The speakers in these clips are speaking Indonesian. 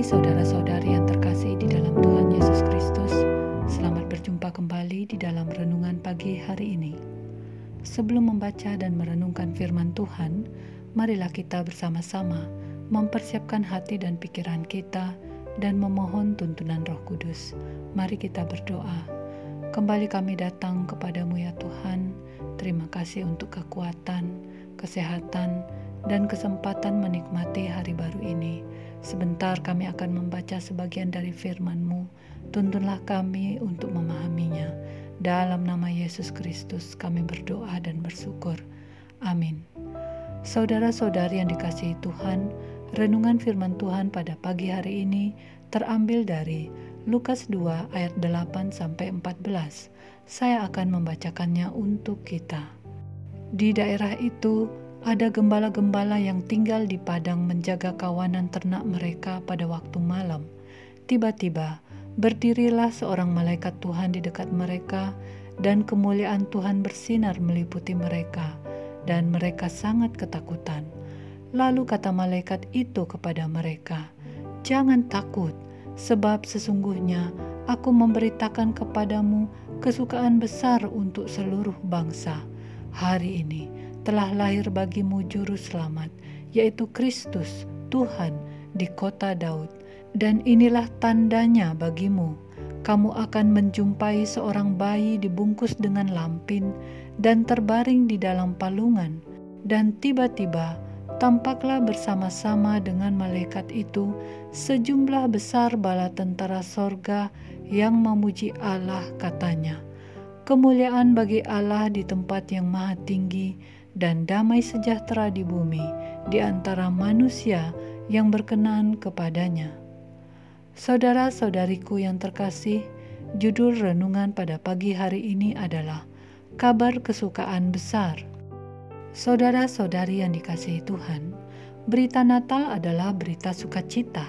saudara-saudari yang terkasih di dalam Tuhan Yesus Kristus. Selamat berjumpa kembali di dalam renungan pagi hari ini. Sebelum membaca dan merenungkan firman Tuhan, marilah kita bersama-sama mempersiapkan hati dan pikiran kita dan memohon tuntunan Roh Kudus. Mari kita berdoa. Kembali kami datang kepadamu ya Tuhan. Terima kasih untuk kekuatan, kesehatan, dan kesempatan menikmati hari baru ini. Sebentar kami akan membaca sebagian dari firman-Mu. Tuntunlah kami untuk memahaminya. Dalam nama Yesus Kristus kami berdoa dan bersyukur. Amin. Saudara-saudari yang dikasihi Tuhan, renungan firman Tuhan pada pagi hari ini terambil dari Lukas 2 ayat 8-14. Saya akan membacakannya untuk kita. Di daerah itu, ada gembala-gembala yang tinggal di padang menjaga kawanan ternak mereka pada waktu malam. Tiba-tiba, berdirilah seorang malaikat Tuhan di dekat mereka, dan kemuliaan Tuhan bersinar meliputi mereka, dan mereka sangat ketakutan. Lalu kata malaikat itu kepada mereka, "Jangan takut, sebab sesungguhnya aku memberitakan kepadamu kesukaan besar untuk seluruh bangsa. Hari ini telah lahir bagimu juru selamat, yaitu Kristus, Tuhan, di kota Daud. Dan inilah tandanya bagimu, kamu akan menjumpai seorang bayi dibungkus dengan lampin dan terbaring di dalam palungan. Dan tiba-tiba tampaklah bersama-sama dengan malaikat itu sejumlah besar bala tentara sorga yang memuji Allah, katanya, 'Kemuliaan bagi Allah di tempat yang maha tinggi, dan damai sejahtera di bumi di antara manusia yang berkenan kepadanya.'" Saudara-saudariku yang terkasih, judul renungan pada pagi hari ini adalah Kabar Kesukaan Besar. Saudara-saudari yang dikasihi Tuhan, berita Natal adalah berita sukacita.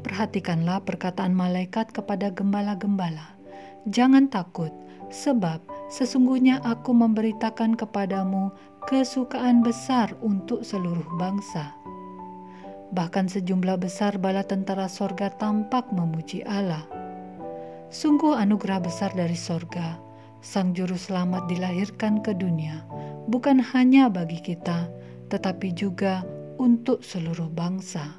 Perhatikanlah perkataan malaikat kepada gembala-gembala. "Jangan takut, sebab sesungguhnya aku memberitakan kepadamu kesukaan besar untuk seluruh bangsa." Bahkan sejumlah besar bala tentara sorga tampak memuji Allah. Sungguh anugerah besar dari sorga. Sang Juru Selamat dilahirkan ke dunia, bukan hanya bagi kita, tetapi juga untuk seluruh bangsa.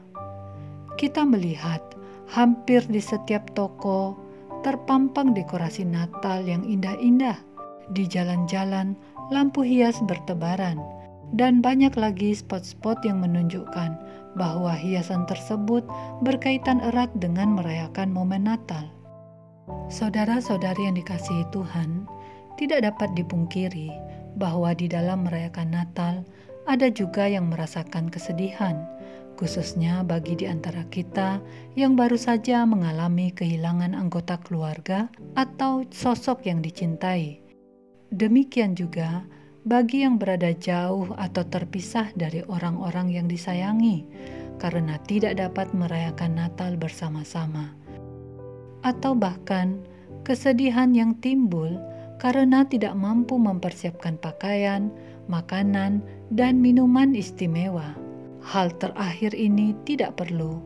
Kita melihat hampir di setiap toko terpampang dekorasi Natal yang indah-indah. Di jalan-jalan, lampu hias bertebaran, dan banyak lagi spot-spot yang menunjukkan bahwa hiasan tersebut berkaitan erat dengan merayakan momen Natal. Saudara-saudari yang dikasihi Tuhan, tidak dapat dipungkiri bahwa di dalam merayakan Natal ada juga yang merasakan kesedihan, khususnya bagi di antara kita yang baru saja mengalami kehilangan anggota keluarga atau sosok yang dicintai. Demikian juga bagi yang berada jauh atau terpisah dari orang-orang yang disayangi karena tidak dapat merayakan Natal bersama-sama. Atau bahkan kesedihan yang timbul karena tidak mampu mempersiapkan pakaian, makanan, dan minuman istimewa. Hal terakhir ini tidak perlu.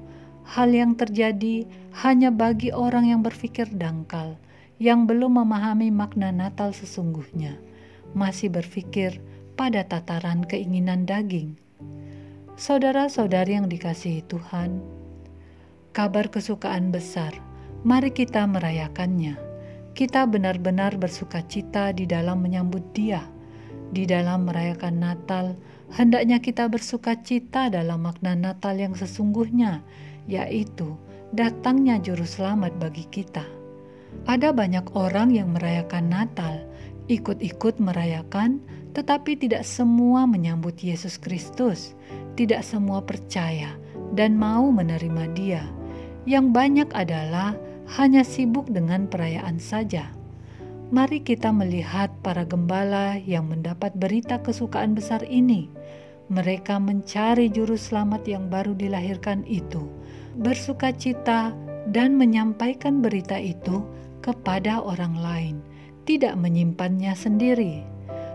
Hal yang terjadi hanya bagi orang yang berpikir dangkal, yang belum memahami makna Natal sesungguhnya, masih berpikir pada tataran keinginan daging. Saudara-saudari yang dikasihi Tuhan, kabar kesukaan besar, mari kita merayakannya. Kita benar-benar bersukacita di dalam menyambut Dia. Di dalam merayakan Natal, hendaknya kita bersukacita dalam makna Natal yang sesungguhnya, yaitu datangnya Juru Selamat bagi kita. Ada banyak orang yang merayakan Natal, ikut-ikut merayakan, tetapi tidak semua menyambut Yesus Kristus. Tidak semua percaya dan mau menerima Dia. Yang banyak adalah hanya sibuk dengan perayaan saja. Mari kita melihat para gembala yang mendapat berita kesukaan besar ini. Mereka mencari Juru Selamat yang baru dilahirkan itu, bersukacita dan menyampaikan berita itu kepada orang lain, tidak menyimpannya sendiri.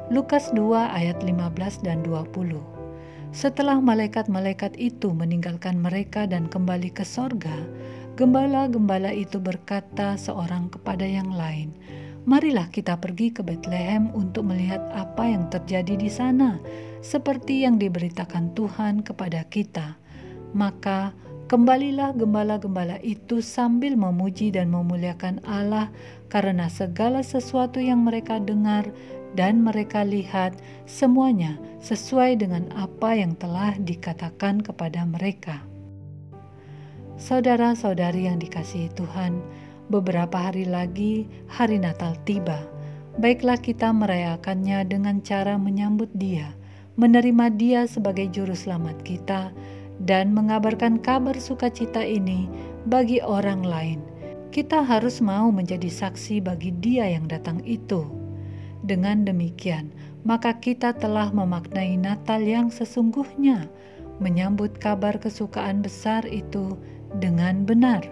Lukas 2 ayat 15 dan 20. Setelah malaikat-malaikat itu meninggalkan mereka dan kembali ke sorga, gembala-gembala itu berkata seorang kepada yang lain, "Marilah kita pergi ke Betlehem untuk melihat apa yang terjadi di sana, seperti yang diberitakan Tuhan kepada kita." Maka kembalilah gembala-gembala itu sambil memuji dan memuliakan Allah karena segala sesuatu yang mereka dengar dan mereka lihat, semuanya sesuai dengan apa yang telah dikatakan kepada mereka. Saudara-saudari yang dikasihi Tuhan, beberapa hari lagi hari Natal tiba. Baiklah kita merayakannya dengan cara menyambut Dia, menerima Dia sebagai juru selamat kita, dan mengabarkan kabar sukacita ini bagi orang lain. Kita harus mau menjadi saksi bagi Dia yang datang itu. Dengan demikian, maka kita telah memaknai Natal yang sesungguhnya, menyambut kabar kesukaan besar itu dengan benar.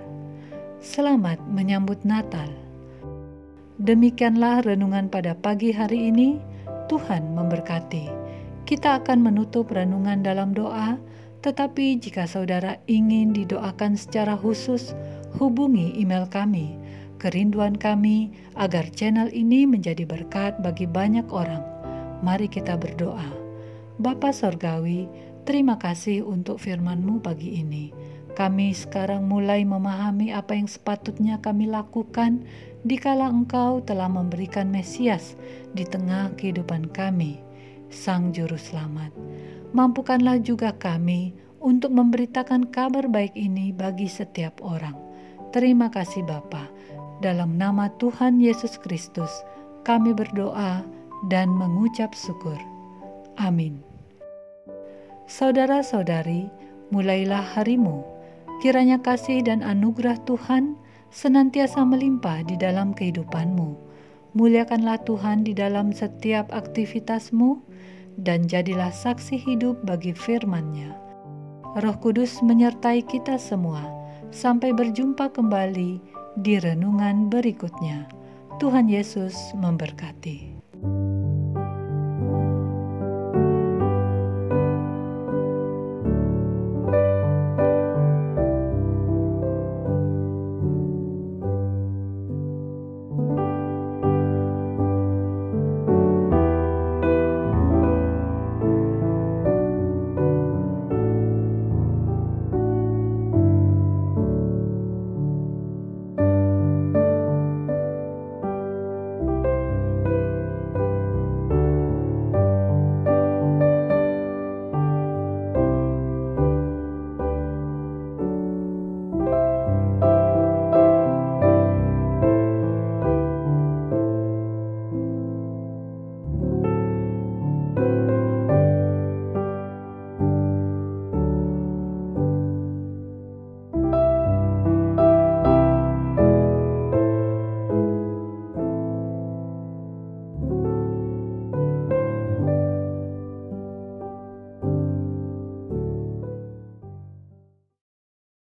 Selamat menyambut Natal. Demikianlah renungan pada pagi hari ini. Tuhan memberkati. Kita akan menutup renungan dalam doa, tetapi jika saudara ingin didoakan secara khusus, hubungi email kami. Kerinduan kami agar channel ini menjadi berkat bagi banyak orang. Mari kita berdoa. Bapa Sorgawi, terima kasih untuk firman-Mu pagi ini. Kami sekarang mulai memahami apa yang sepatutnya kami lakukan dikala Engkau telah memberikan Mesias di tengah kehidupan kami, Sang Juru Selamat. Mampukanlah juga kami untuk memberitakan kabar baik ini bagi setiap orang. Terima kasih Bapa. Dalam nama Tuhan Yesus Kristus, kami berdoa dan mengucap syukur. Amin. Saudara-saudari, mulailah harimu. Kiranya kasih dan anugerah Tuhan senantiasa melimpah di dalam kehidupanmu. Muliakanlah Tuhan di dalam setiap aktivitasmu, dan jadilah saksi hidup bagi firman-Nya. Roh Kudus menyertai kita semua. Sampai berjumpa kembali di renungan berikutnya. Tuhan Yesus memberkati.